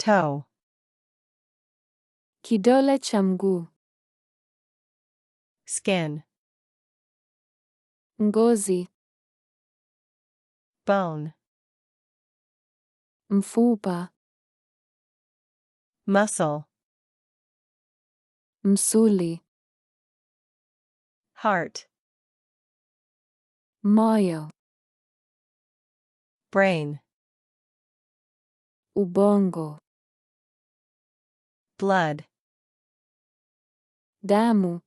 toe. Kidole cha mguu. Skin. Ngozi. Bone. Mfupa. Muscle. Msuli. Heart. Moyo. Brain. Ubongo. Blood. Damu.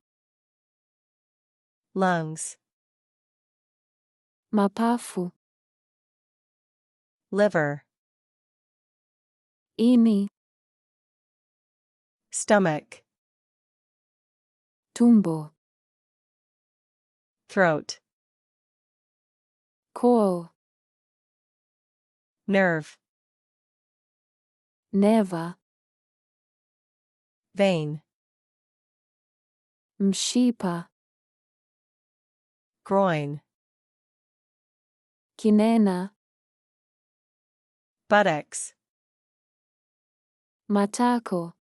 Lungs. Mapafu. Liver. Ini. Stomach. Tumbo. Throat. Koo. Nerve. Neva. Vein. Mshipa. Groin. Kinena. Buttocks. Matako.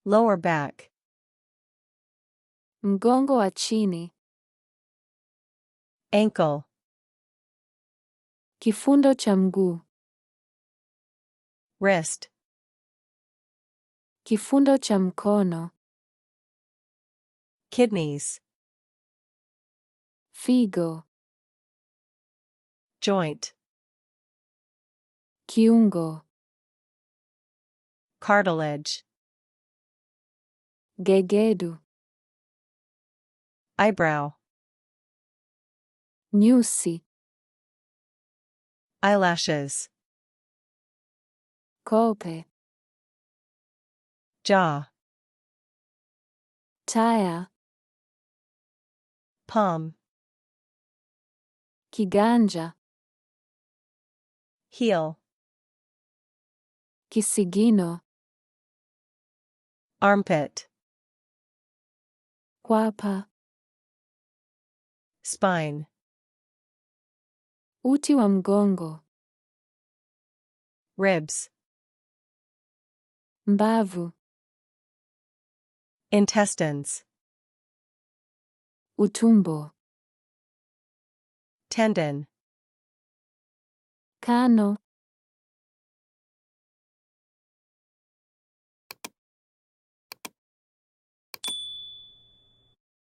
Lower back. Mgongo wa chini. Ankle. Kifundo cha mguu. Wrist. Kifundo cha mkono. Kidneys. Figo. Joint. Kiungo. Cartilage. Gegedu. Eyebrow. Nyusi. Eyelashes. Kope. Jaw. Taya. Palm. Kiganja. Heel. Kisigino. Armpit. Kwapa. Spine. Uti wa mgongo. Ribs. Mbavu. Intestines. Utumbo. Tendon. Kano.